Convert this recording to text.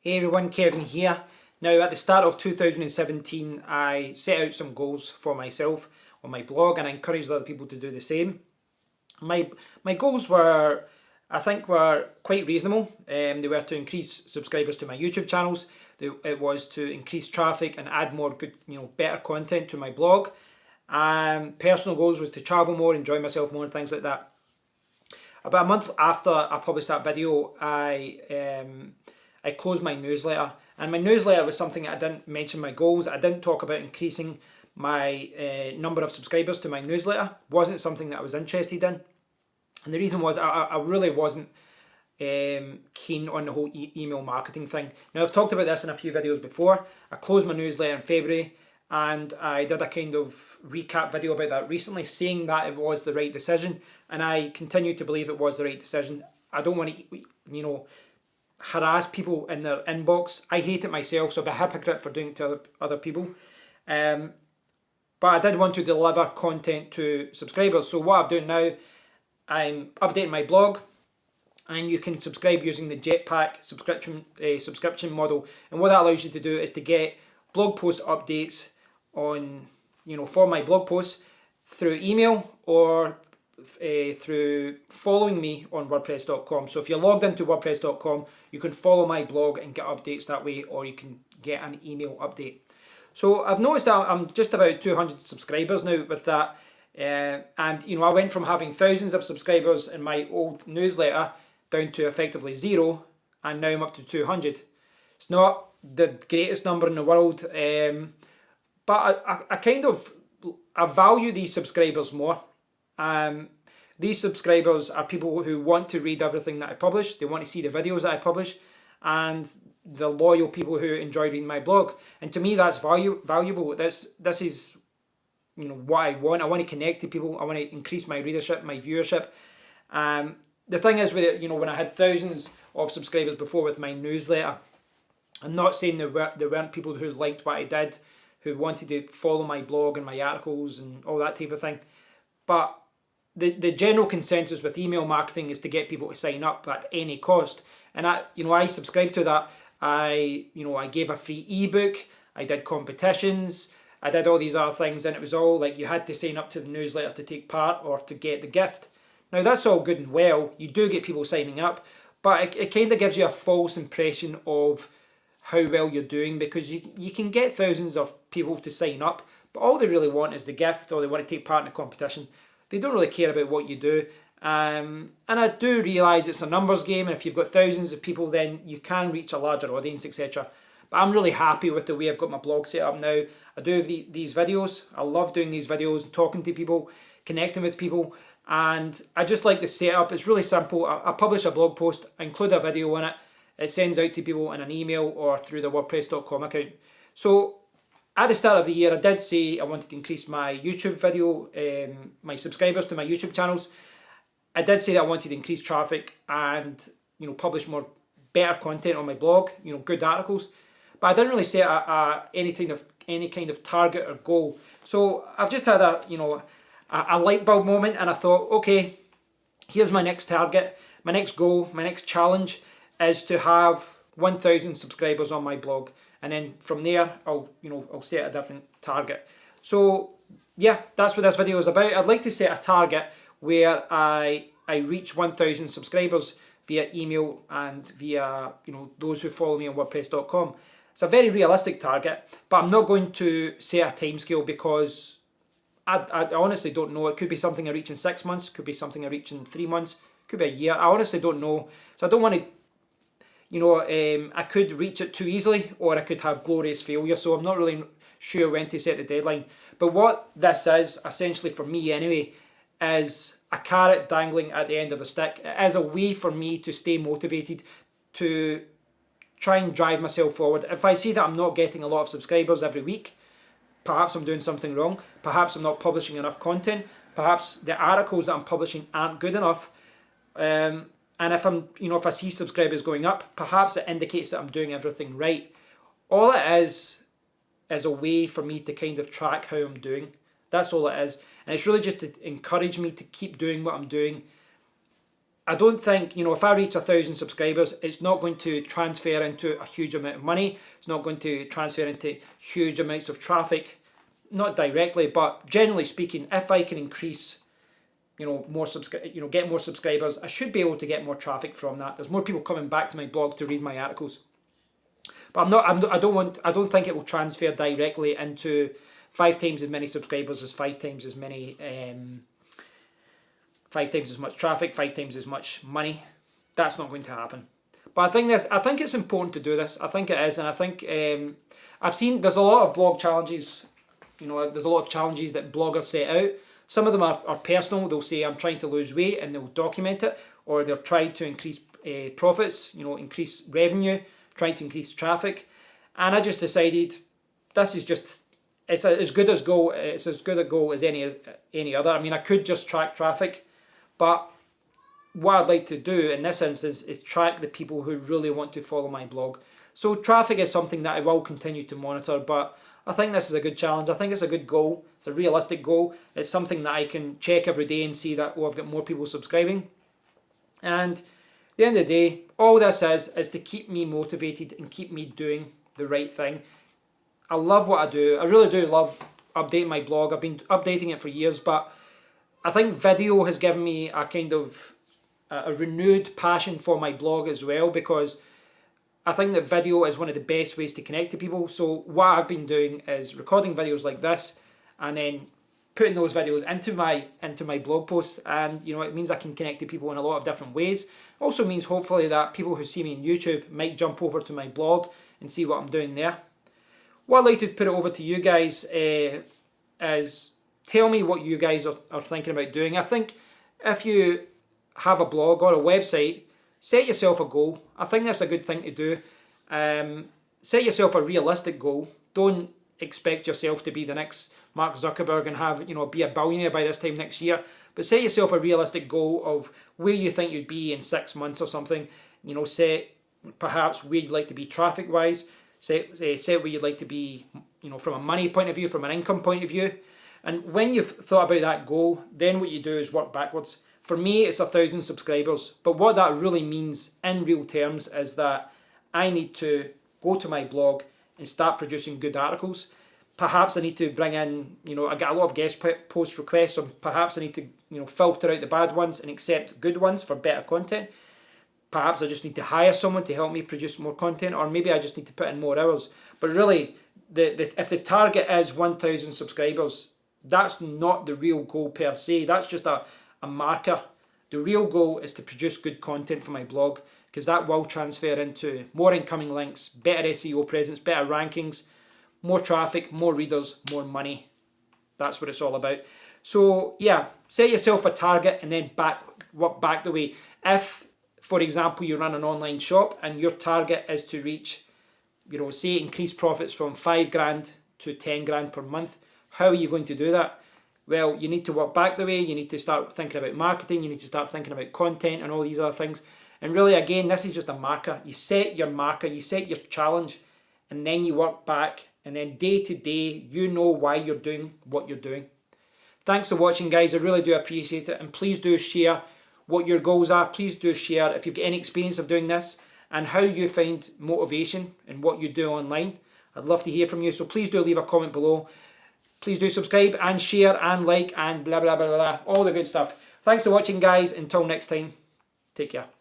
Hey everyone, Kevin here. Now at the start of 2017 I set out some goals for myself on my blog and I encouraged other people to do the same. My goals were, I think, were quite reasonable. They were to increase subscribers to my YouTube channels. It was to increase traffic and add more good, better content to my blog. Personal goals was to travel more, enjoy myself more and things like that. About a month after I published that video, I closed my newsletter, and my newsletter was something I didn't mention my goals. I didn't talk about increasing my number of subscribers to my newsletter. It wasn't something that I was interested in, and the reason was I really wasn't keen on the whole email marketing thing. Now I've talked about this in a few videos before. I closed my newsletter in February, and I did a kind of recap video about that recently, saying that it was the right decision, and I continue to believe it was the right decision. I don't want to, harass people in their inbox. I hate it myself, so I'd be a hypocrite for doing it to other people. But I did want to deliver content to subscribers. So what I'm doing now, I'm updating my blog, and you can subscribe using the Jetpack subscription model. And what that allows you to do is to get blog post updates on, for my blog posts through email or through following me on WordPress.com. So if you're logged into WordPress.com, you can follow my blog and get updates that way, or you can get an email update. So I've noticed that I'm just about 200 subscribers now with that. And I went from having thousands of subscribers in my old newsletter down to effectively zero, and now I'm up to 200. It's not the greatest number in the world, but I value these subscribers more. These subscribers are people who want to read everything that I publish. They want to see the videos that I publish, and the loyal people who enjoy reading my blog. And to me, that's valuable. This is what I want. I want to connect to people. I want to increase my readership, my viewership. The thing is with it, when I had thousands of subscribers before with my newsletter, I'm not saying there weren't people who liked what I did, who wanted to follow my blog and my articles and all that type of thing. But the general consensus with email marketing is to get people to sign up at any cost. And I subscribed to that. I gave a free ebook. I did competitions. I did all these other things, and it was all like you had to sign up to the newsletter to take part or to get the gift. Now that's all good and well. You do get people signing up, but it kind of gives you a false impression of how well you're doing, because you can get thousands of people to sign up, but all they really want is the gift, or they want to take part in a competition. They don't really care about what you do. And I do realise it's a numbers game, and if you've got thousands of people, then you can reach a larger audience, etc. But I'm really happy with the way I've got my blog set up now. I do these videos. I love doing these videos, talking to people, connecting with people, and I just like the setup. It's really simple. I publish a blog post, I include a video in it. It sends out to people in an email or through the WordPress.com account. So at the start of the year, I did say I wanted to increase my YouTube video, my subscribers to my YouTube channels. I did say that I wanted to increase traffic and publish more better content on my blog, good articles. But I didn't really set any kind of target or goal. So I've just had a light bulb moment, and I thought, okay, here's my next target, my next goal, my next challenge is to have 1,000 subscribers on my blog. And then from there, I'll set a different target. So yeah, that's what this video is about. I'd like to set a target where I reach 1,000 subscribers via email and via those who follow me on WordPress.com. It's a very realistic target, but I'm not going to set a timescale, because I honestly don't know. It could be something I reach in 6 months, could be something I reach in 3 months, could be a year. I honestly don't know. So I don't want to. I could reach it too easily, or I could have glorious failure. So I'm not really sure when to set the deadline. But what this is, essentially for me anyway, is a carrot dangling at the end of a stick. It is a way for me to stay motivated, to try and drive myself forward. If I see that I'm not getting a lot of subscribers every week, perhaps I'm doing something wrong. Perhaps I'm not publishing enough content. Perhaps the articles that I'm publishing aren't good enough. And if if I see subscribers going up, perhaps it indicates that I'm doing everything right. All it is a way for me to kind of track how I'm doing. That's all it is. And it's really just to encourage me to keep doing what I'm doing, I don't think, if I reach 1,000 subscribers, it's not going to transfer into a huge amount of money. It's not going to transfer into huge amounts of traffic, not directly, but generally speaking, if I can increase, get more subscribers, I should be able to get more traffic from that. There's more people coming back to my blog to read my articles. But I don't think it will transfer directly into 5 times as many subscribers as 5 times as many 5 times as much traffic, 5 times as much money. That's not going to happen. But I think it's important to do this. I think it is, and I think I've seen there's a lot of blog challenges. There's a lot of challenges that bloggers set out. Some of them are personal. They'll say I'm trying to lose weight, and they'll document it, or they'll try to increase profits, increase revenue, trying to increase traffic. And I just decided this is just it's as good a goal as any other. I mean, I could just track traffic. But what I'd like to do in this instance is track the people who really want to follow my blog. So traffic is something that I will continue to monitor, but I think this is a good challenge. I think it's a good goal. It's a realistic goal. It's something that I can check every day and see that, I've got more people subscribing. And at the end of the day, all this is to keep me motivated and keep me doing the right thing. I love what I do. I really do love updating my blog. I've been updating it for years, but I think video has given me a kind of a renewed passion for my blog as well, because I think that video is one of the best ways to connect to people. So what I've been doing is recording videos like this and then putting those videos into my blog posts, and it means I can connect to people in a lot of different ways. Also means hopefully that people who see me on YouTube might jump over to my blog and see what I'm doing there. What I'd like to put it over to you guys is tell me what you guys are thinking about doing. I think if you have a blog or a website, set yourself a goal. I think that's a good thing to do. Set yourself a realistic goal. Don't expect yourself to be the next Mark Zuckerberg and be a billionaire by this time next year. But set yourself a realistic goal of where you think you'd be in 6 months or something. Set perhaps where you'd like to be traffic-wise. Set where you'd like to be, from a money point of view, from an income point of view. And when you've thought about that goal, then what you do is work backwards. For me, it's 1,000 subscribers. But what that really means in real terms is that I need to go to my blog and start producing good articles. Perhaps I need to bring in, I get a lot of guest post requests, so perhaps I need to, filter out the bad ones and accept good ones for better content. Perhaps I just need to hire someone to help me produce more content, or maybe I just need to put in more hours. But really, if the target is 1,000 subscribers, that's not the real goal per se. That's just a marker. The real goal is to produce good content for my blog, because that will transfer into more incoming links, better SEO presence, better rankings, more traffic, more readers, more money. That's what it's all about. So yeah, set yourself a target and then work back the way. If, for example, you run an online shop and your target is to reach, say increase profits from 5 grand to 10 grand per month, how are you going to do that? Well, you need to work back the way. You need to start thinking about marketing. You need to start thinking about content and all these other things. And really, again, this is just a marker. You set your marker, you set your challenge, and then you work back. And then day to day, you know why you're doing what you're doing. Thanks for watching, guys. I really do appreciate it. And please do share what your goals are. Please do share if you've got any experience of doing this and how you find motivation in what you do online. I'd love to hear from you. So please do leave a comment below. Please do subscribe and share and like and blah, blah, blah, blah, blah. All the good stuff. Thanks for watching, guys. Until next time, take care.